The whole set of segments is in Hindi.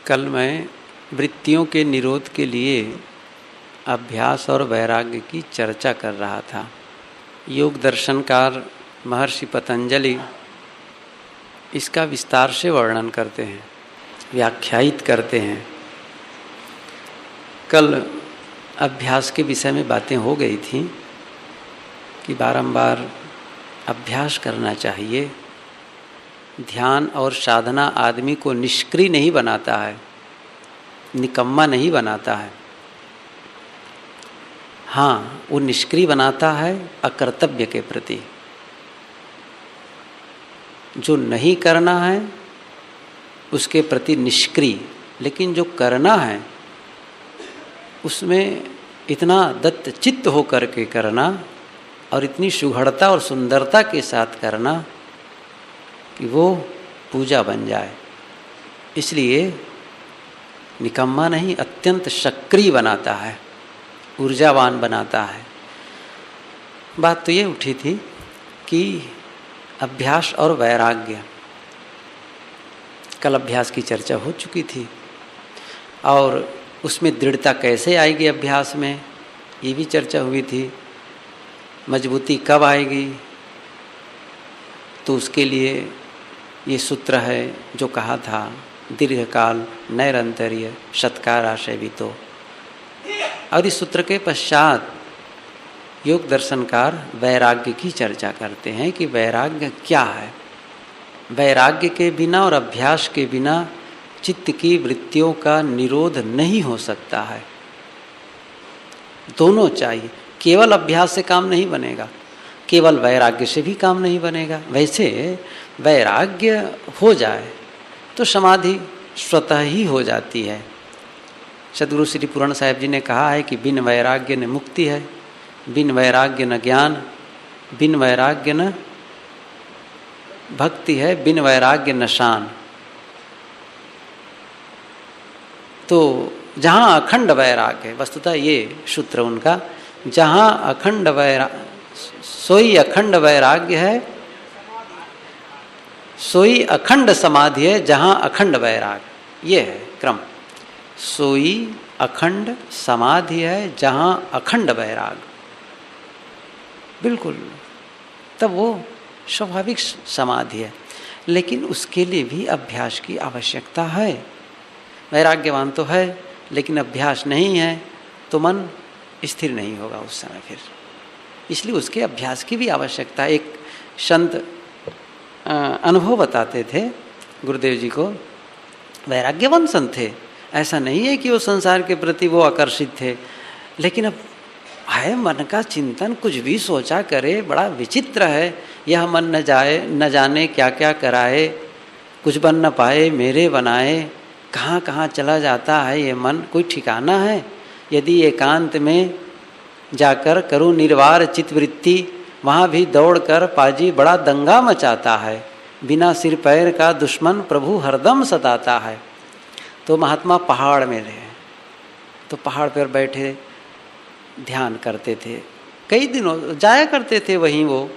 कल मैं वृत्तियों के निरोध के लिए अभ्यास और वैराग्य की चर्चा कर रहा था। योग दर्शनकार महर्षि पतंजलि इसका विस्तार से वर्णन करते हैं, व्याख्यायित करते हैं। कल अभ्यास के विषय में बातें हो गई थी कि बारंबार अभ्यास करना चाहिए। ध्यान और साधना आदमी को निष्क्रिय नहीं बनाता है, निकम्मा नहीं बनाता है। हाँ, वो निष्क्रिय बनाता है अकर्तव्य के प्रति। जो नहीं करना है उसके प्रति निष्क्रिय, लेकिन जो करना है उसमें इतना दत्त चित्त होकर के करना और इतनी सुघड़ता और सुंदरता के साथ करना कि वो पूजा बन जाए। इसलिए निकम्मा नहीं, अत्यंत सक्रिय बनाता है, ऊर्जावान बनाता है। बात तो ये उठी थी कि अभ्यास और वैराग्य, कल अभ्यास की चर्चा हो चुकी थी और उसमें दृढ़ता कैसे आएगी अभ्यास में, ये भी चर्चा हुई थी। मजबूती कब आएगी, तो उसके लिए ये सूत्र है जो कहा था, दीर्घकाल नैरंतर्य सत्काराशयवितो। और इस सूत्र के पश्चात योग दर्शनकार वैराग्य की चर्चा करते हैं कि वैराग्य क्या है। वैराग्य के बिना और अभ्यास के बिना चित्त की वृत्तियों का निरोध नहीं हो सकता है। दोनों चाहिए। केवल अभ्यास से काम नहीं बनेगा, केवल वैराग्य से भी काम नहीं बनेगा। वैसे वैराग्य हो जाए तो समाधि स्वतः ही हो जाती है। सदगुरु श्री पूर्ण साहिब जी ने कहा है कि बिन वैराग्य न मुक्ति है, बिन वैराग्य न ज्ञान, बिन वैराग्य न भक्ति है, बिन वैराग्य न शान। तो जहाँ अखंड वैराग्य है, वस्तुतः ये सूत्र उनका, जहाँ अखंड सोई अखंड वैराग्य है, सोई अखंड समाधि है। जहाँ अखंड वैराग्य, ये है क्रम। सोई अखंड समाधि है, जहाँ अखंड वैराग्य, बिल्कुल, तब वो स्वाभाविक समाधि है। लेकिन उसके लिए भी अभ्यास की आवश्यकता है। वैराग्यवान तो है लेकिन अभ्यास नहीं है तो मन स्थिर नहीं होगा उस समय फिर। इसलिए उसके अभ्यास की भी आवश्यकता है। एक संत अनुभव बताते थे गुरुदेव जी को, वैराग्यवान संत थे, ऐसा नहीं है कि वो संसार के प्रति वो आकर्षित थे, लेकिन अब है मन का चिंतन, कुछ भी सोचा करे, बड़ा विचित्र है। यह मन न जाने क्या क्या कराए, कुछ बन न पाए मेरे बनाए, कहाँ कहाँ चला जाता है ये मन, कोई ठिकाना है। यदि एकांत में जाकर करूँ निर्वार चित्तवृत्ति, वहाँ भी दौड़कर पाजी बड़ा दंगा मचाता है। बिना सिर पैर का दुश्मन प्रभु हरदम सताता है। तो महात्मा पहाड़ में रहे, तो पहाड़ पर बैठे ध्यान करते थे, कई दिनों जाया करते थे वहीं वो।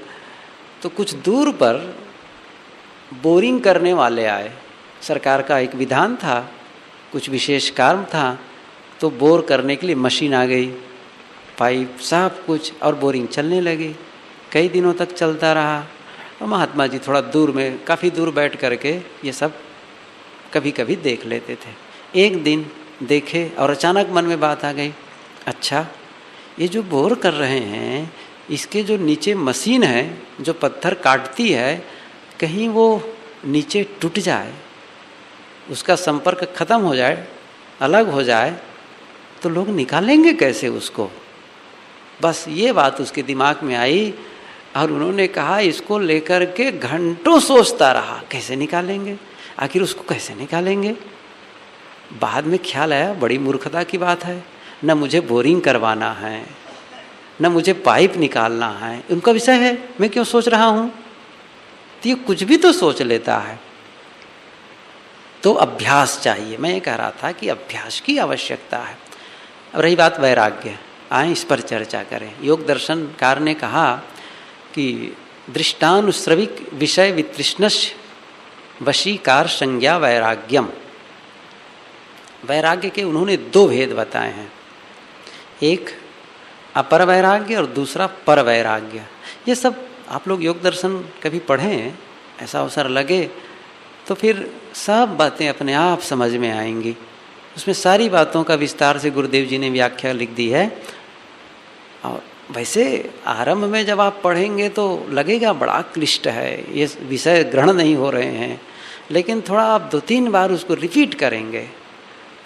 तो कुछ दूर पर बोरिंग करने वाले आए। सरकार का एक विधान था, कुछ विशेष काम था, तो बोर करने के लिए मशीन आ गई, पाइप सब कुछ, और बोरिंग चलने लगी। कई दिनों तक चलता रहा। और महात्मा जी थोड़ा दूर में, काफ़ी दूर बैठ करके ये सब कभी कभी देख लेते थे। एक दिन देखे और अचानक मन में बात आ गई, अच्छा ये जो बोर कर रहे हैं, इसके जो नीचे मशीन है जो पत्थर काटती है, कहीं वो नीचे टूट जाए, उसका संपर्क खत्म हो जाए, अलग हो जाए, तो लोग निकालेंगे कैसे उसको। बस ये बात उसके दिमाग में आई और उन्होंने कहा, इसको लेकर के घंटों सोचता रहा, कैसे निकालेंगे, आखिर उसको कैसे निकालेंगे। बाद में ख्याल आया, बड़ी मूर्खता की बात है, न मुझे बोरिंग करवाना है, न मुझे पाइप निकालना है, उनका विषय है, मैं क्यों सोच रहा हूँ। तो ये कुछ भी तो सोच लेता है। तो अभ्यास चाहिए। मैं ये कह रहा था कि अभ्यास की आवश्यकता है। अब रही बात वैराग्य, आए इस पर चर्चा करें। योग दर्शनकार ने कहा कि दृष्टानुश्रविक विषय वितृष्णस्य वशीकार संज्ञा वैराग्यम। वैराग्य के उन्होंने दो भेद बताए हैं, एक अपर वैराग्य और दूसरा पर वैराग्य। ये सब आप लोग योग दर्शन कभी पढ़ें, ऐसा अवसर लगे तो फिर सब बातें अपने आप समझ में आएंगी। उसमें सारी बातों का विस्तार से गुरुदेव जी ने व्याख्या लिख दी है। और वैसे आरंभ में जब आप पढ़ेंगे तो लगेगा बड़ा क्लिष्ट है, ये विषय ग्रहण नहीं हो रहे हैं, लेकिन थोड़ा आप 2-3 बार उसको रिपीट करेंगे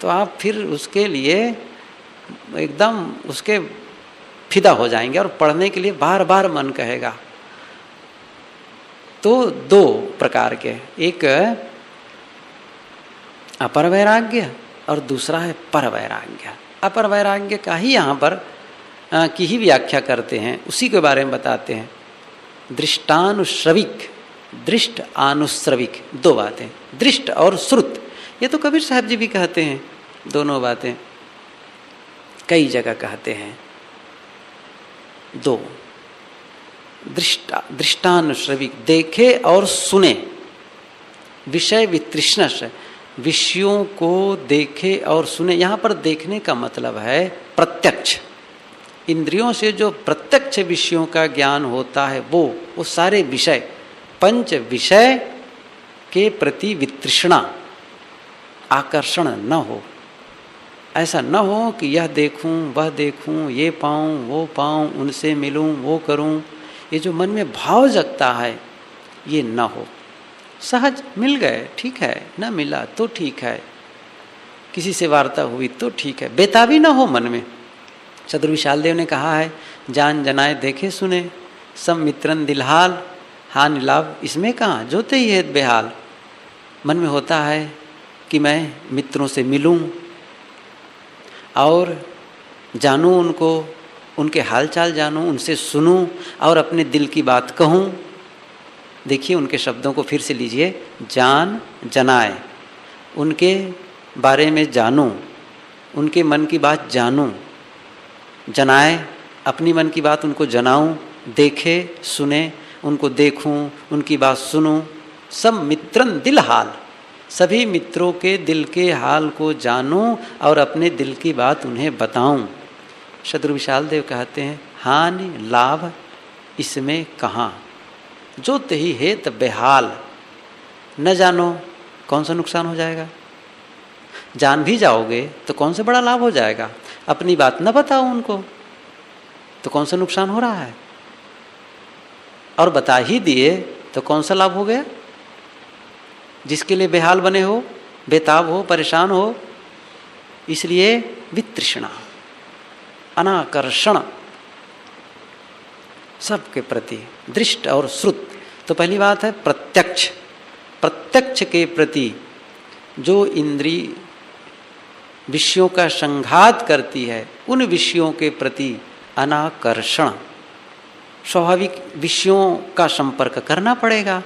तो आप फिर उसके लिए एकदम उसके फिदा हो जाएंगे और पढ़ने के लिए बार बार मन कहेगा। तो दो प्रकार के, एक अपर वैराग्य और दूसरा है पर वैराग्य। अपर वैराग्य का ही यहाँ पर की ही व्याख्या करते हैं, उसी के बारे में बताते हैं। दृष्टानुश्रविक, दृष्ट आनुश्रविक, दो बातें, दृष्ट और श्रुत। ये तो कबीर साहब जी भी कहते हैं, दोनों बातें कई जगह कहते हैं। दो, दृष्टानुश्रविक, देखे और सुने, विषय वितृष्णा, विषयों को देखे और सुने। यहाँ पर देखने का मतलब है प्रत्यक्ष, इंद्रियों से जो प्रत्यक्ष विषयों का ज्ञान होता है वो सारे विषय, पंच विषय के प्रति वितृष्णा, आकर्षण न हो। ऐसा न हो कि यह देखूं वह देखूं, ये पाऊं वो पाऊं, उनसे मिलूं वो करूं, ये जो मन में भाव जगता है ये न हो। सहज मिल गए ठीक है, न मिला तो ठीक है, किसी से वार्ता हुई तो ठीक है, बेताबी न हो मन में। चतुर विशाल देव ने कहा है, जान जनाए देखे सुने, सब मित्रन दिलहाल, हानि लाभ इसमें कहाँ, जोते ही है बेहाल। मन में होता है कि मैं मित्रों से मिलूं और जानूं उनको, उनके हालचाल जानूं, उनसे सुनूं और अपने दिल की बात कहूं। देखिए उनके शब्दों को फिर से लीजिए, जान जनाए, उनके बारे में जानूं, उनके मन की बात जानूं, जनाए अपनी मन की बात उनको जनाऊं, देखे सुने उनको देखूं, उनकी बात सुनूं। सब मित्रन दिल हाल, सभी मित्रों के दिल के हाल को जानूं और अपने दिल की बात उन्हें बताऊं। शत्रु विशाल देव कहते हैं, हानि लाभ इसमें कहाँ, जो तही हेत बेहाल। न जानो कौन सा नुकसान हो जाएगा, जान भी जाओगे तो कौन सा बड़ा लाभ हो जाएगा। अपनी बात न बताओ उनको तो कौन सा नुकसान हो रहा है, और बता ही दिए तो कौन सा लाभ हो गया। जिसके लिए बेहाल बने हो, बेताब हो, परेशान हो, इसलिए वितृष्णा, अनाकर्षण सबके प्रति, दृष्ट और श्रुत। तो पहली बात है प्रत्यक्ष, प्रत्यक्ष के प्रति जो इंद्री विषयों का संघात करती है, उन विषयों के प्रति अनाकर्षण। स्वाभाविक विषयों का संपर्क करना पड़ेगा।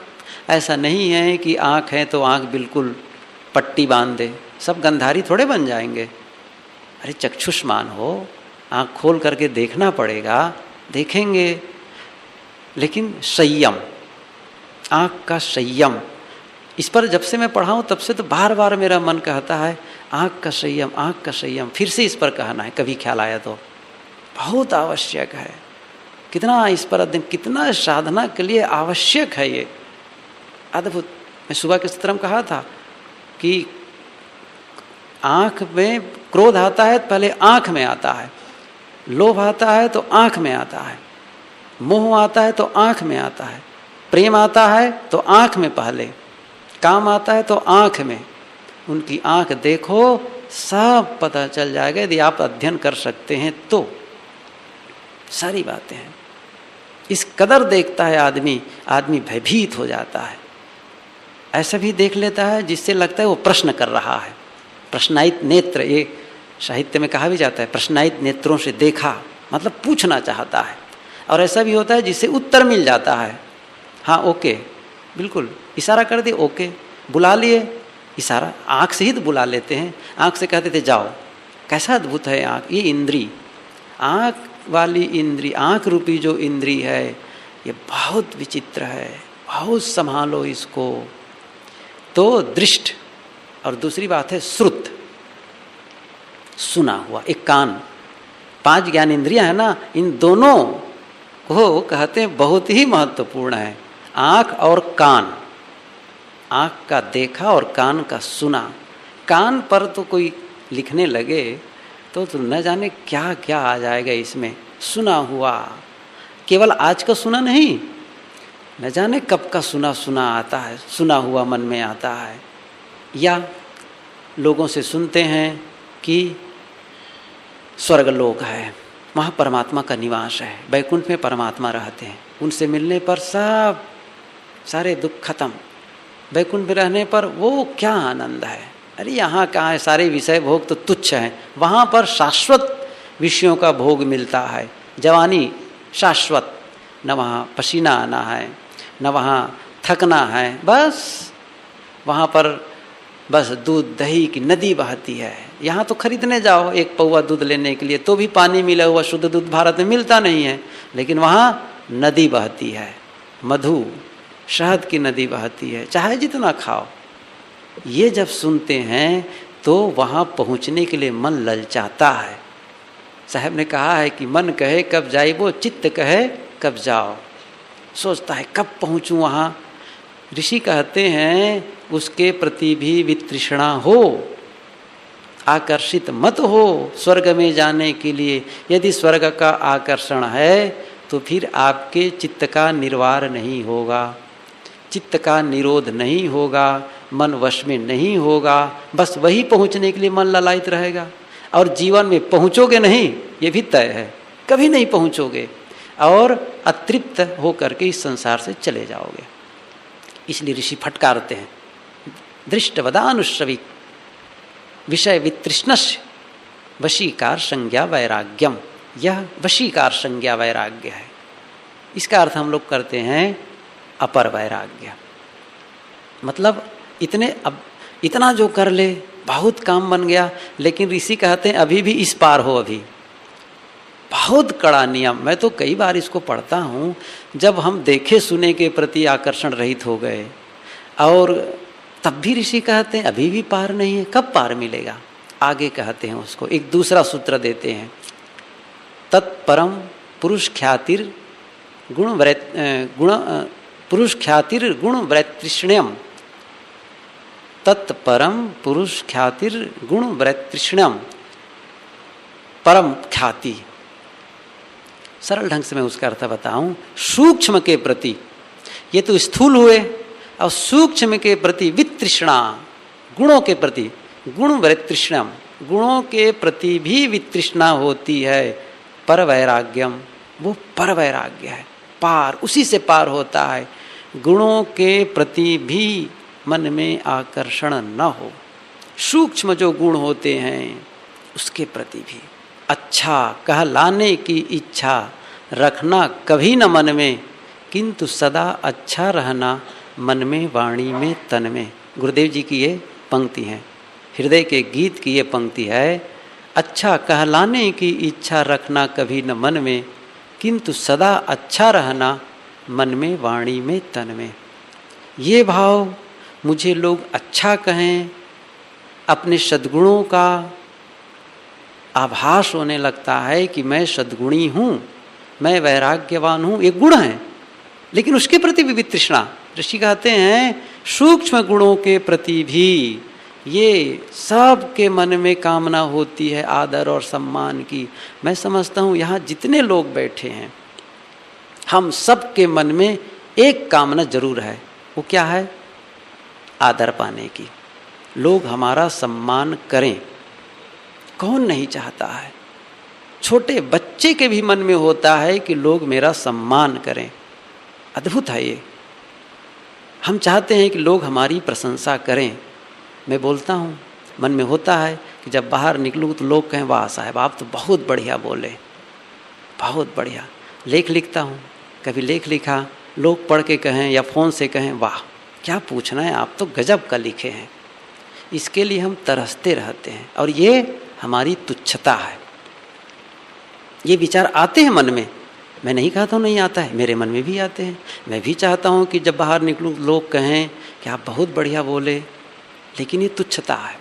ऐसा नहीं है कि आँख है तो आँख बिल्कुल पट्टी बांध दे, सब गंधारी थोड़े बन जाएंगे। अरे चक्षुष्मान हो, आँख खोल करके देखना पड़ेगा, देखेंगे, लेकिन संयम, आँख का संयम। इस पर जब से मैं पढ़ा हूँ तब से तो बार बार मेरा मन कहता है आँख का संयम, आँख का संयम। फिर से इस पर कहना है, कभी ख्याल आया तो। बहुत आवश्यक है, कितना इस पर अध्ययन, कितना साधना के लिए आवश्यक है ये, अद्भुत। मैं सुबह के सत्र में कहा था कि आँख में क्रोध आता है तो पहले आँख में आता है, लोभ आता है तो आँख में आता है, मोह आता है तो आँख में आता है, प्रेम आता है तो आँख में पहले, काम आता है तो आँख में। उनकी आँख देखो, सब पता चल जाएगा यदि आप अध्ययन कर सकते हैं तो। सारी बातें हैं, इस कदर देखता है आदमी, आदमी भयभीत हो जाता है। ऐसा भी देख लेता है जिससे लगता है वो प्रश्न कर रहा है। प्रश्नायित नेत्र, ये साहित्य में कहा भी जाता है, प्रश्नायित नेत्रों से देखा, मतलब पूछना चाहता है। और ऐसा भी होता है जिससे उत्तर मिल जाता है, हाँ ओके, बिल्कुल, इशारा कर दिए ओके, बुला लिए, इशारा आँख से ही तो बुला लेते हैं। आँख से कहते थे जाओ। कैसा अद्भुत है आँख, ये इंद्री, आँख वाली इंद्री, आँख रूपी जो इंद्री है ये बहुत विचित्र है, बहुत संभालो इसको। तो दृष्ट, और दूसरी बात है श्रुत, सुना हुआ। एक कान, 5 ज्ञान इंद्रियां है ना, इन दोनों को कहते हैं बहुत ही महत्वपूर्ण है। आँख और कान, आँख का देखा और कान का सुना। कान पर तो कोई लिखने लगे तो न जाने क्या क्या आ जाएगा इसमें। सुना हुआ, केवल आज का सुना नहीं, न जाने कब का सुना सुना आता है, सुना हुआ मन में आता है। या लोगों से सुनते हैं कि स्वर्गलोक है, वहाँ परमात्मा का निवास है, वैकुंठ में परमात्मा रहते हैं, उनसे मिलने पर सब सारे दुख खत्म, वैकुंठ में रहने पर वो क्या आनंद है। अरे यहाँ कहाँ है, सारे विषय भोग तो तुच्छ हैं, वहाँ पर शाश्वत विषयों का भोग मिलता है। जवानी शाश्वत, न वहाँ पसीना आना है, न वहाँ थकना है, बस वहाँ पर बस दूध दही की नदी बहती है। यहाँ तो खरीदने जाओ एक पौवा दूध लेने के लिए तो भी पानी मिला हुआ शुद्ध दूध भारत में मिलता नहीं है, लेकिन वहाँ नदी बहती है, मधु शहद की नदी बहती है, चाहे जितना खाओ। ये जब सुनते हैं तो वहाँ पहुँचने के लिए मन ललचाता है। साहब ने कहा है कि मन कहे कब जाए वो, चित्त कहे कब जाओ। सोचता है कब पहुँचूँ वहाँ। ऋषि कहते हैं उसके प्रति भी वितृष्णा हो, आकर्षित मत हो स्वर्ग में जाने के लिए। यदि स्वर्ग का आकर्षण है तो फिर आपके चित्त का निर्वार नहीं होगा, चित्त का निरोध नहीं होगा, मन वश में नहीं होगा, बस वही पहुँचने के लिए मन ललायित रहेगा। और जीवन में पहुँचोगे नहीं, ये भी तय है, कभी नहीं पहुँचोगे और अतृप्त होकर के इस संसार से चले जाओगे। इसलिए ऋषि फटकारते हैं, दृष्टवदानुश्रविक विषय वितृष्णस्य वशीकार संज्ञा वैराग्यम। यह वशीकार संज्ञा वैराग्य है। इसका अर्थ हम लोग करते हैं अपर वैराग्य। मतलब इतना जो कर ले बहुत काम बन गया, लेकिन ऋषि कहते हैं अभी भी इस पार हो। अभी बहुत कड़ा नियम। मैं तो कई बार इसको पढ़ता हूँ, जब हम देखे सुने के प्रति आकर्षण रहित हो गए और तब भी ऋषि कहते हैं अभी भी पार नहीं है। कब पार मिलेगा? आगे कहते हैं उसको, एक दूसरा सूत्र देते हैं, तत्परम पुरुष ख्यातिर गुण वैतृष्ण्यम। तत्परम पुरुष ख्यातिर गुण वैतृष्ण्यम। परम ख्याति, सरल ढंग से मैं उसका अर्थ बताऊं, सूक्ष्म के प्रति, ये तो स्थूल हुए, और सूक्ष्म के प्रति वितृष्णा, गुणों के प्रति, गुण वैतृष्ण्यम, गुणों के प्रति भी वितृष्णा होती है। पर वैराग्यम, वो पर वैराग्य है, पार, उसी से पार होता है। गुणों के प्रति भी मन में आकर्षण न हो, सूक्ष्म जो गुण होते हैं उसके प्रति भी। अच्छा कहलाने की इच्छा रखना कभी न मन में, किंतु सदा अच्छा रहना मन में, वाणी में, तन में। गुरुदेव जी की ये पंक्ति है, हृदय के गीत की ये पंक्ति है। अच्छा कहलाने की इच्छा रखना कभी न मन में, किंतु सदा अच्छा रहना मन में, वाणी में, तन में। ये भाव, मुझे लोग अच्छा कहें, अपने सद्गुणों का आभास होने लगता है कि मैं सद्गुणी हूँ, मैं वैराग्यवान हूँ, एक गुण है, लेकिन उसके प्रति भी वितृष्णा। ऋषि कहते हैं सूक्ष्म गुणों के प्रति भी ये सब के मन में कामना होती है, आदर और सम्मान की। मैं समझता हूँ यहाँ जितने लोग बैठे हैं, हम सब के मन में एक कामना जरूर है। वो क्या है? आदर पाने की, लोग हमारा सम्मान करें। कौन नहीं चाहता है? छोटे बच्चे के भी मन में होता है कि लोग मेरा सम्मान करें। अद्भुत है ये। हम चाहते हैं कि लोग हमारी प्रशंसा करें। मैं बोलता हूँ, मन में होता है कि जब बाहर निकलूँ तो लोग कहें वाह साहब आप तो बहुत बढ़िया बोले, बहुत बढ़िया। लेख लिखता हूँ, कभी लेख लिखा, लोग पढ़ के कहें या फ़ोन से कहें वाह क्या पूछना है, आप तो गजब का लिखे हैं। इसके लिए हम तरसते रहते हैं और ये हमारी तुच्छता है। ये विचार आते हैं मन में, मैं नहीं कहता हूँ नहीं आता है, मेरे मन में भी आते हैं। मैं भी चाहता हूँ कि जब बाहर निकलूँ लोग कहें कि आप बहुत बढ़िया बोले, लेकिन ये तुच्छता है।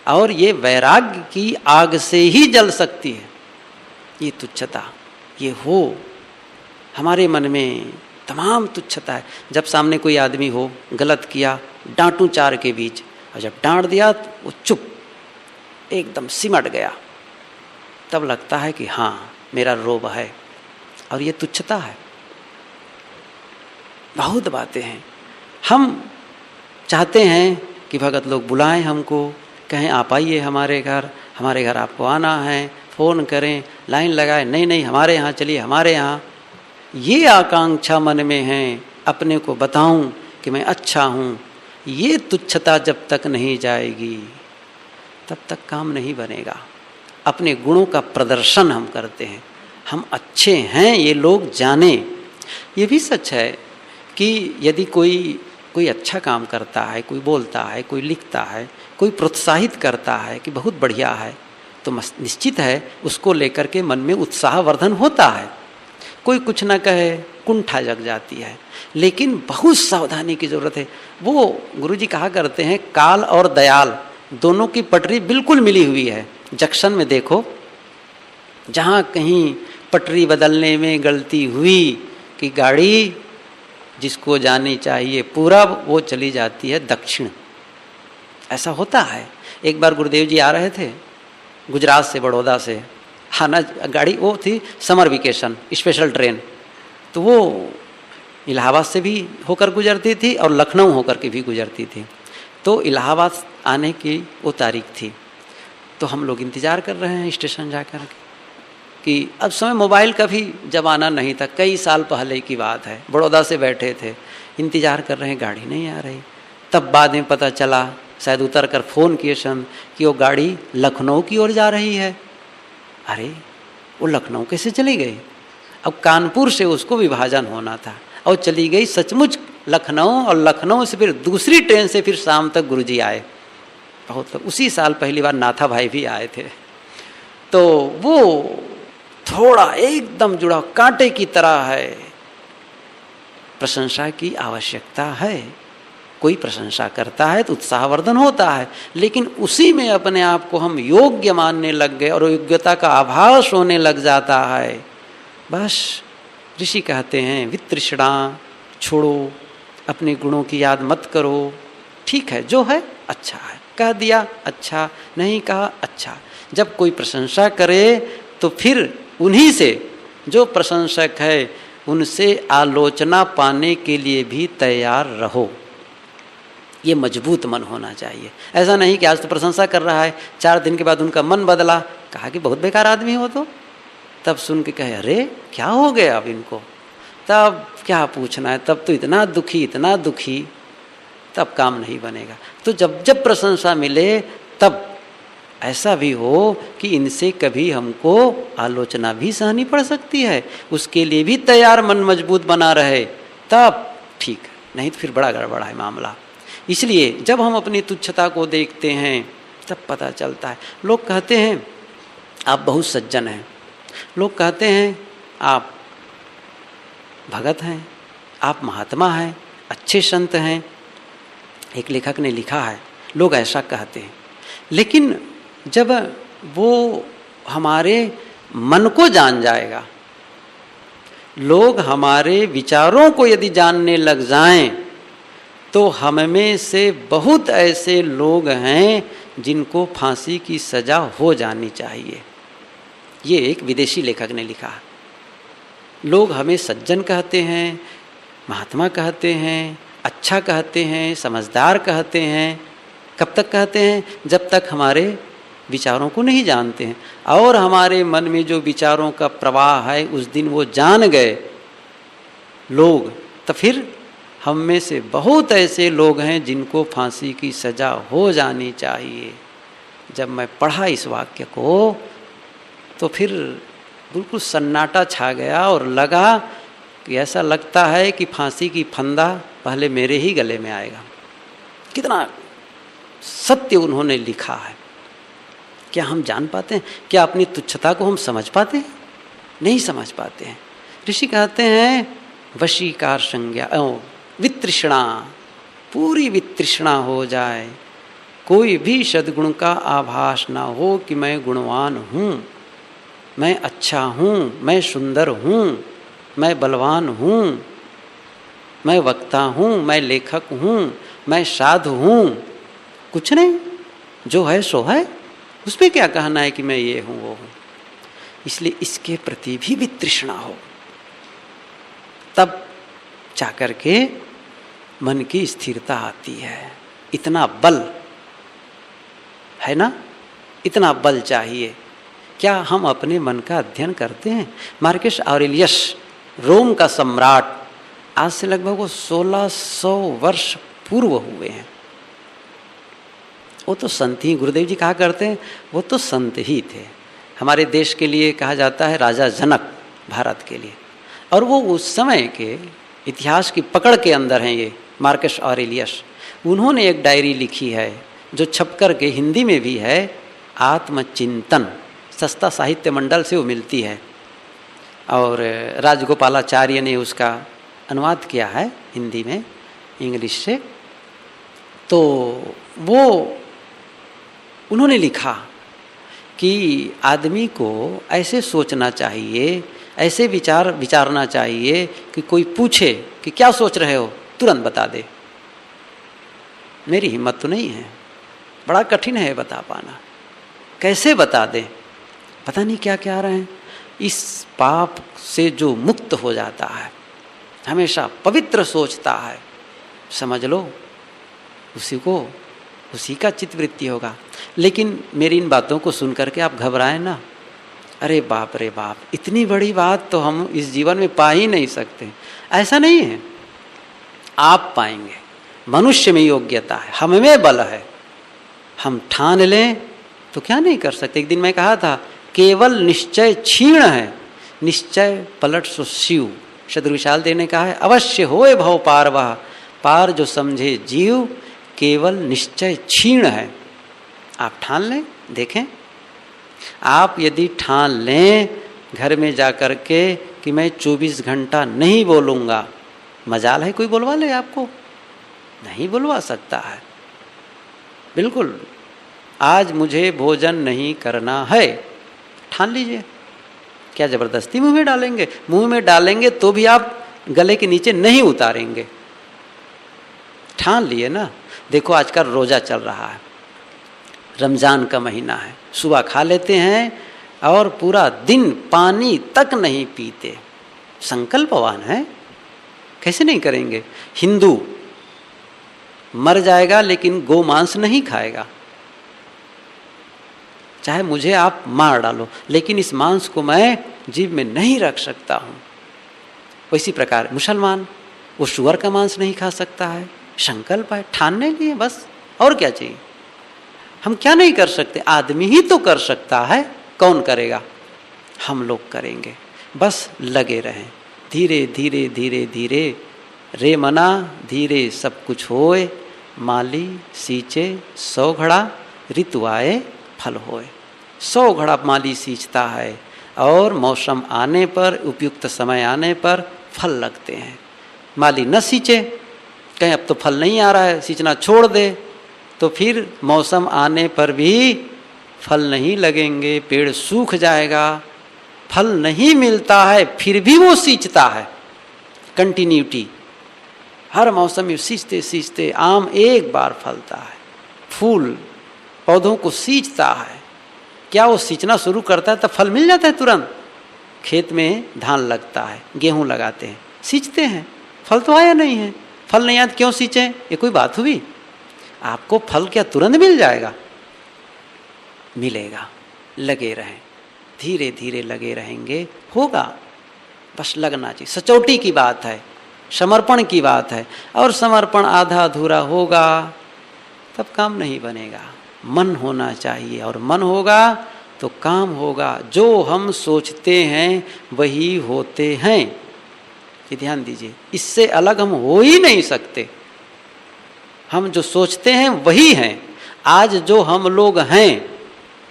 और ये वैराग्य की आग से ही जल सकती है। ये तुच्छता ये हो हमारे मन में, तमाम तुच्छता है। जब सामने कोई आदमी हो, गलत किया, डांटूं चार के बीच, और जब डांट दिया तो वो चुप एकदम सिमट गया, तब लगता है कि हाँ मेरा रोब है। और ये तुच्छता है। बहुत बातें हैं। हम चाहते हैं कि भगत लोग बुलाएं हमको, कहें आप आइए हमारे घर आपको आना है, फ़ोन करें, लाइन लगाए, नहीं नहीं हमारे यहाँ चलिए, हमारे यहाँ। ये आकांक्षा मन में है, अपने को बताऊं कि मैं अच्छा हूँ। ये तुच्छता जब तक नहीं जाएगी तब तक काम नहीं बनेगा। अपने गुणों का प्रदर्शन हम करते हैं, हम अच्छे हैं ये लोग जाने। ये भी सच है कि यदि कोई अच्छा काम करता है, कोई बोलता है, कोई लिखता है, कोई प्रोत्साहित करता है कि बहुत बढ़िया है, तो निश्चित है उसको लेकर के मन में उत्साहवर्धन होता है। कोई कुछ ना कहे, कुंठा जग जाती है। लेकिन बहुत सावधानी की जरूरत है। वो गुरुजी कहा करते हैं, काल और दयाल दोनों की पटरी बिल्कुल मिली हुई है। जंक्शन में देखो, जहाँ कहीं पटरी बदलने में गलती हुई कि गाड़ी जिसको जानी चाहिए पूरब, वो चली जाती है दक्षिण। ऐसा होता है। एक बार गुरुदेव जी आ रहे थे गुजरात से, बड़ौदा से, आना गाड़ी वो थी समर वेकेशन स्पेशल ट्रेन, तो वो इलाहाबाद से भी होकर गुजरती थी और लखनऊ होकर के भी गुजरती थी। तो इलाहाबाद आने की वो तारीख थी, तो हम लोग इंतज़ार कर रहे हैं स्टेशन जाकर के कि अब समय मोबाइल का भी ज़माना नहीं था, कई साल पहले की बात है। बड़ौदा से बैठे थे, इंतज़ार कर रहे हैं, गाड़ी नहीं आ रही। तब बाद में पता चला, शायद उतर कर फ़ोन किए सन कि वो गाड़ी लखनऊ की ओर जा रही है। अरे वो लखनऊ कैसे चली गई? अब कानपुर से उसको विभाजन होना था और चली गई सचमुच लखनऊ, और लखनऊ से फिर दूसरी ट्रेन से फिर शाम तक गुरुजी आए। बहुत उसी साल पहली बार नाथा भाई भी आए थे। तो वो थोड़ा एकदम जुड़ा कांटे की तरह है। प्रशंसा की आवश्यकता है। कोई प्रशंसा करता है तो उत्साहवर्धन होता है, लेकिन उसी में अपने आप को हम योग्य मानने लग गए और योग्यता का आभास होने लग जाता है। बस ऋषि कहते हैं, वितृष्णा छोड़ो, अपने गुणों की याद मत करो। ठीक है, जो है अच्छा है, कह दिया अच्छा, नहीं कहा अच्छा। जब कोई प्रशंसा करे तो फिर उन्हीं से, जो प्रशंसक है उनसे आलोचना पाने के लिए भी तैयार रहो। ये मजबूत मन होना चाहिए। ऐसा नहीं कि आज तो प्रशंसा कर रहा है, 4 दिन के बाद उनका मन बदला, कहा कि बहुत बेकार आदमी हो, तो तब सुन के कहे अरे क्या हो गया अब इनको, तब क्या पूछना है, तब तो इतना दुखी, तब काम नहीं बनेगा। तो जब प्रशंसा मिले तब ऐसा भी हो कि इनसे कभी हमको आलोचना भी सहनी पड़ सकती है, उसके लिए भी तैयार मन मजबूत बना रहे, तब ठीक है, नहीं तो फिर बड़ा गड़बड़ा है मामला। इसलिए जब हम अपनी तुच्छता को देखते हैं तब पता चलता है। लोग कहते हैं आप बहुत सज्जन हैं, लोग कहते हैं आप भगत हैं, आप महात्मा हैं, अच्छे संत हैं। एक लेखक ने लिखा है, लोग ऐसा कहते हैं, लेकिन जब वो हमारे मन को जान जाएगा, लोग हमारे विचारों को यदि जानने लग जाएं, तो हम में से बहुत ऐसे लोग हैं जिनको फांसी की सजा हो जानी चाहिए। ये एक विदेशी लेखक ने लिखा। लोग हमें सज्जन कहते हैं, महात्मा कहते हैं, अच्छा कहते हैं, समझदार कहते हैं। कब तक कहते हैं? जब तक हमारे विचारों को नहीं जानते हैं। और हमारे मन में जो विचारों का प्रवाह है, उस दिन वो जान गए लोग, तो फिर हम में से बहुत ऐसे लोग हैं जिनको फांसी की सजा हो जानी चाहिए। जब मैं पढ़ा इस वाक्य को तो फिर बिल्कुल सन्नाटा छा गया और लगा कि ऐसा लगता है कि फांसी की फंदा पहले मेरे ही गले में आएगा। कितना सत्य उन्होंने लिखा है। क्या हम जान पाते हैं? क्या अपनी तुच्छता को हम समझ पाते हैं? नहीं समझ पाते हैं। ऋषि कहते हैं वशीकार संज्ञा, वितृष्णा, पूरी वितृष्णा हो जाए कोई भी सद्गुण का आभास ना हो कि मैं गुणवान हूँ, मैं अच्छा हूँ, मैं सुंदर हूँ, मैं बलवान हूँ, मैं वक्ता हूँ, मैं लेखक हूँ, मैं साधु हूँ, कुछ नहीं, जो है सो है। उसमें क्या कहना है कि मैं ये हूँ वो हूँ। इसलिए इसके प्रति भी वितृष्णा हो, तब जाकर के मन की स्थिरता आती है। इतना बल है ना, इतना बल चाहिए। क्या हम अपने मन का अध्ययन करते हैं? मार्कस ऑरेलियस, रोम का सम्राट, आज से लगभग वो 1600 वर्ष पूर्व हुए हैं। वो तो संत ही, गुरुदेव जी कहा करते हैं वो तो संत ही थे। हमारे देश के लिए कहा जाता है राजा जनक, भारत के लिए। और वो उस समय के इतिहास की पकड़ के अंदर हैं ये मार्कस ऑरेलियस। उन्होंने एक डायरी लिखी है जो छप कर के हिंदी में भी है, आत्मचिंतन, सस्ता साहित्य मंडल से वो मिलती है। और राजगोपालाचार्य ने उसका अनुवाद किया है हिंदी में, इंग्लिश से। तो वो उन्होंने लिखा कि आदमी को ऐसे सोचना चाहिए, ऐसे विचारना चाहिए कि कोई पूछे कि क्या सोच रहे हो, तुरंत बता दे। मेरी हिम्मत तो नहीं है, बड़ा कठिन है बता पाना। कैसे बता दे? पता नहीं क्या क्या रहे हैं। इस पाप से जो मुक्त हो जाता है, हमेशा पवित्र सोचता है, समझ लो उसी का चित्तवृत्ति होगा। लेकिन मेरी इन बातों को सुन करके आप घबराएं ना, अरे बाप रे बाप, इतनी बड़ी बात तो हम इस जीवन में पा ही नहीं सकते। ऐसा नहीं है, आप पाएंगे। मनुष्य में योग्यता है, हम में बल है। हम ठान लें तो क्या नहीं कर सकते। एक दिन मैं कहा था, केवल निश्चय क्षीण है, निश्चय पलट सो शिव। सद्गुरु विशाल देव ने कहा है, अवश्य होए भव पार वह, पार जो समझे जीव, केवल निश्चय क्षीण है। आप ठान लें, देखें। आप यदि ठान लें घर में जाकर के कि मैं 24 घंटा नहीं बोलूँगा, मजाल है कोई बुलवा ले आपको? नहीं बुलवा सकता है। बिल्कुल, आज मुझे भोजन नहीं करना है, ठान लीजिए। क्या जबरदस्ती मुंह में डालेंगे? मुंह में डालेंगे तो भी आप गले के नीचे नहीं उतारेंगे। ठान लिए ना। देखो आजकल रोजा चल रहा है, रमजान का महीना है, सुबह खा लेते हैं और पूरा दिन पानी तक नहीं पीते। संकल्पवान है, कैसे नहीं करेंगे? हिंदू मर जाएगा लेकिन गौ मांस नहीं खाएगा। चाहे मुझे आप मार डालो, लेकिन इस मांस को मैं जीभ में नहीं रख सकता हूँ। इसी प्रकार मुसलमान, वो सुअर का मांस नहीं खा सकता है। संकल्प है, ठानने लिए बस, और क्या चाहिए? हम क्या नहीं कर सकते? आदमी ही तो कर सकता है, कौन करेगा? हम लोग करेंगे। बस लगे रहें, धीरे धीरे धीरे धीरे। रे मना धीरे सब कुछ होए, माली सींचे 100 घड़ा, ऋतु आए फल होए। 100 घड़ा माली सींचता है और मौसम आने पर, उपयुक्त समय आने पर फल लगते हैं। माली न सींचे, कहीं अब तो फल नहीं आ रहा है, सींचना छोड़ दे, तो फिर मौसम आने पर भी फल नहीं लगेंगे, पेड़ सूख जाएगा, फल नहीं मिलता है, फिर भी वो सींचता है। कंटिन्यूटी, हर मौसम में सींचते सींचते आम एक बार फलता है, फूल पौधों को सींचता है। क्या वो सींचना शुरू करता है तो फल मिल जाता है तुरंत? खेत में धान लगता है, गेहूं लगाते हैं, सींचते हैं, फल तो आया नहीं है। फल नहीं आया तो क्यों सींचे? ये कोई बात हुई? आपको फल क्या तुरंत मिल जाएगा? मिलेगा। लगे रहें, धीरे धीरे लगे रहेंगे, होगा। बस लगना चाहिए। सचोटी की बात है, समर्पण की बात है। और समर्पण आधा अधूरा होगा तब काम नहीं बनेगा। मन होना चाहिए, और मन होगा तो काम होगा। जो हम सोचते हैं वही होते हैं, ये ध्यान दीजिए। इससे अलग हम हो ही नहीं सकते। हम जो सोचते हैं वही हैं। आज जो हम लोग हैं,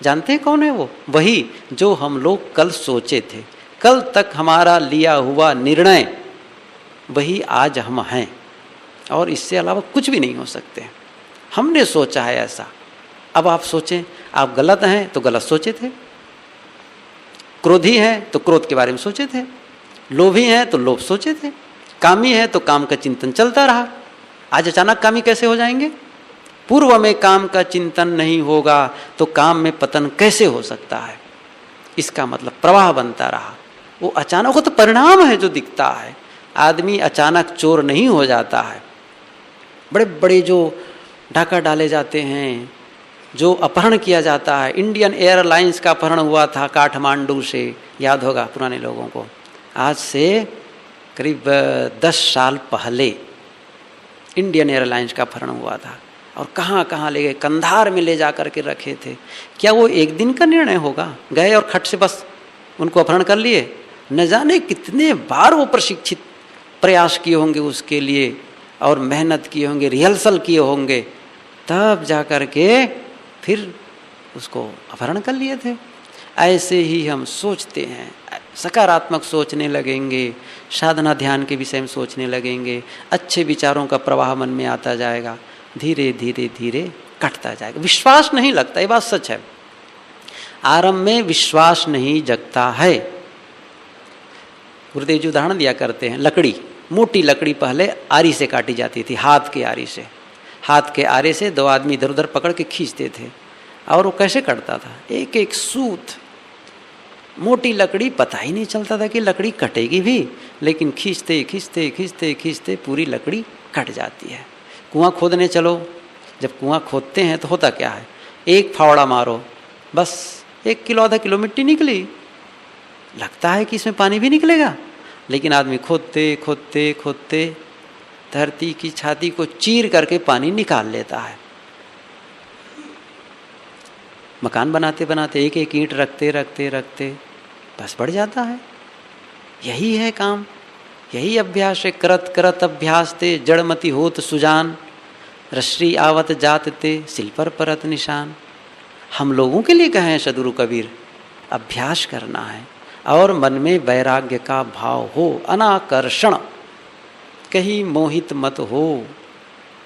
जानते हैं कौन है वो? वही जो हम लोग कल सोचे थे। कल तक हमारा लिया हुआ निर्णय, वही आज हम हैं, और इससे अलावा कुछ भी नहीं हो सकते। हमने सोचा है ऐसा, अब आप सोचें, आप गलत हैं तो गलत सोचे थे, क्रोधी हैं तो क्रोध के बारे में सोचे थे, लोभी हैं तो लोभ सोचे थे, कामी है तो काम का चिंतन चलता रहा। आज अचानक कामी कैसे हो जाएंगे? पूर्व में काम का चिंतन नहीं होगा तो काम में पतन कैसे हो सकता है? इसका मतलब प्रवाह बनता रहा। वो अचानक, वो तो परिणाम है जो दिखता है। आदमी अचानक चोर नहीं हो जाता है। बड़े बड़े जो डाका डाले जाते हैं, जो अपहरण किया जाता है, इंडियन एयरलाइंस का अपहरण हुआ था काठमांडू से, याद होगा पुराने लोगों को, आज से करीब 10 साल पहले इंडियन एयरलाइंस का अपहरण हुआ था। और कहाँ कहाँ ले गए, कंधार में ले जा कर के रखे थे। क्या वो एक दिन का निर्णय होगा? गए और खट से बस उनको अपहरण कर लिए? न जाने कितने बार वो प्रशिक्षित प्रयास किए होंगे उसके लिए, और मेहनत किए होंगे, रिहर्सल किए होंगे, तब जा कर के फिर उसको अपहरण कर लिए थे। ऐसे ही हम सोचते हैं, सकारात्मक सोचने लगेंगे, साधना ध्यान के विषय में सोचने लगेंगे, अच्छे विचारों का प्रवाह मन में आता जाएगा, धीरे धीरे धीरे कटता जाएगा। विश्वास नहीं लगता, ये बात सच है। आरंभ में विश्वास नहीं जगता है। गुरुदेव जी उदाहरण दिया करते हैं, लकड़ी, मोटी लकड़ी पहले आरी से काटी जाती थी, हाथ के आरी से। हाथ के आरे से 2 आदमी इधर उधर पकड़ के खींचते थे, और वो कैसे कटता था? एक एक सूत, मोटी लकड़ी, पता ही नहीं चलता था कि लकड़ी कटेगी भी, लेकिन खींचते खींचते खींचते खींचते पूरी लकड़ी कट जाती है। कुआं खोदने चलो, जब कुआं खोदते हैं तो होता क्या है, एक फावड़ा मारो, बस 1 किलो आधा किलो मिट्टी निकली, लगता है कि इसमें पानी भी निकलेगा, लेकिन आदमी खोदते खोदते खोदते धरती की छाती को चीर करके पानी निकाल लेता है। मकान बनाते बनाते एक एक ईंट रखते रखते रखते बस बढ़ जाता है। यही है काम, यही अभ्यास है। करत करत अभ्यास ते जड़मति होत सुजान, रश्रि आवत जात ते सिल पर परत निशान। हम लोगों के लिए कहे हैं सदगुरु कबीर, अभ्यास करना है और मन में वैराग्य का भाव हो, अनाकर्षण, कहीं मोहित मत हो,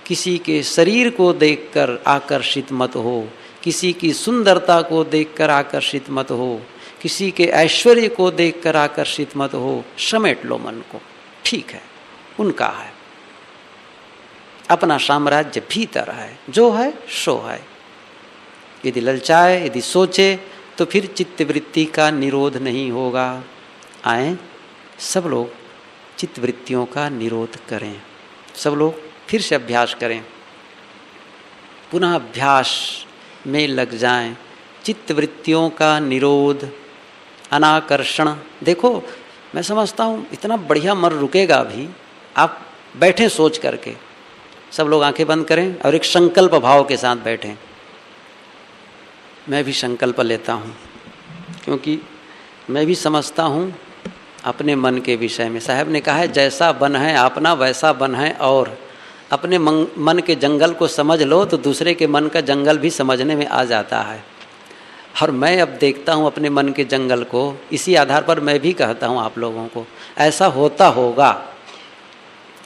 किसी के शरीर को देखकर आकर्षित मत हो, किसी की सुंदरता को देखकर आकर्षित मत हो, किसी के ऐश्वर्य को देखकर आकर्षित मत हो। समेट लो मन को, ठीक है, उनका है, अपना साम्राज्य भीतर है, जो है सो है। यदि ललचाए, यदि सोचे, तो फिर चित्तवृत्ति का निरोध नहीं होगा। आए सब लोग चित्तवृत्तियों का निरोध करें, सब लोग फिर से अभ्यास करें, पुनः अभ्यास में लग जाएं। चित्तवृत्तियों का निरोध, अनाकर्षण। देखो, मैं समझता हूँ इतना बढ़िया मन रुकेगा भी, आप बैठें सोच करके, सब लोग आंखें बंद करें और एक संकल्प भाव के साथ बैठें। मैं भी संकल्प लेता हूँ, क्योंकि मैं भी समझता हूँ अपने मन के विषय में। साहब ने कहा है, जैसा बन है अपना वैसा बन है, और अपने मन के जंगल को समझ लो तो दूसरे के मन का जंगल भी समझने में आ जाता है। और मैं अब देखता हूँ अपने मन के जंगल को, इसी आधार पर मैं भी कहता हूँ आप लोगों को, ऐसा होता होगा,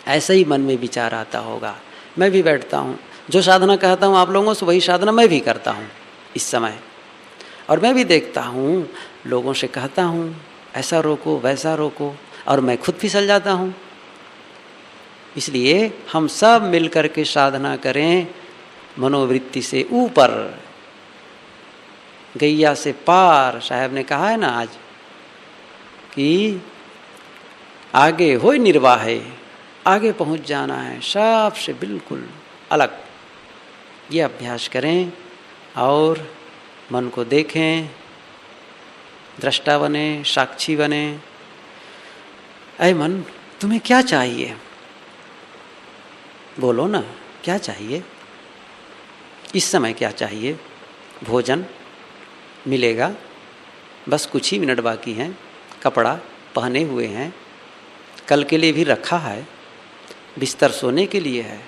ऐसा ही मन में विचार आता होगा। मैं भी बैठता हूँ, जो साधना कहता हूँ आप लोगों से, वही साधना मैं भी करता हूँ इस समय। और मैं भी देखता हूँ, लोगों से कहता हूँ ऐसा रोको वैसा रोको, और मैं खुद फिसल जाता हूँ। इसलिए हम सब मिलकर के साधना करें, मनोवृत्ति से ऊपर, गैया से पार। साहब ने कहा है ना आज कि आगे होय निर्वाह, आगे पहुंच जाना है, सबसे बिल्कुल अलग। ये अभ्यास करें और मन को देखें, दृष्टा बने, साक्षी बने। ऐ मन, तुम्हें क्या चाहिए? बोलो ना, क्या चाहिए इस समय? क्या चाहिए? भोजन मिलेगा, बस कुछ ही मिनट बाकी हैं, कपड़ा पहने हुए हैं, कल के लिए भी रखा है, बिस्तर सोने के लिए है,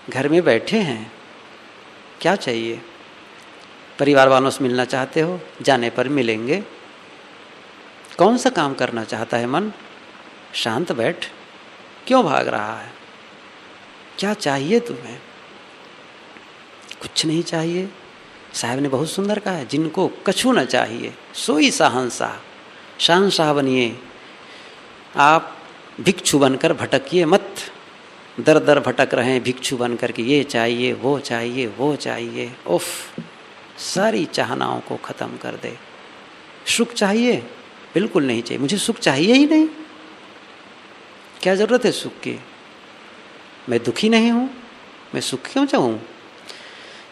घर में बैठे हैं, क्या चाहिए? परिवार वालों से मिलना चाहते हो, जाने पर मिलेंगे। कौन सा काम करना चाहता है मन? शांत बैठ, क्यों भाग रहा है? क्या चाहिए तुम्हें? कुछ नहीं चाहिए, साहब ने बहुत सुंदर कहा है, जिनको कछु न चाहिए सोई शहंशाह। शहंशाह बनिए आप, भिक्षु बनकर भटकिए मत। दर दर भटक रहे हैं भिक्षु बनकर कि ये चाहिए वो चाहिए वो चाहिए। उफ, सारी चाहनाओं को खत्म कर दे। सुख चाहिए? बिल्कुल नहीं चाहिए, मुझे सुख चाहिए ही नहीं। क्या जरूरत है सुख की? मैं दुखी नहीं हूं, मैं सुख क्यों चाहूं?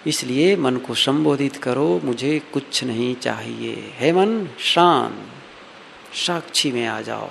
इसलिए मन को संबोधित करो, मुझे कुछ नहीं चाहिए। हे मन शांत, साक्षी में आ जाओ।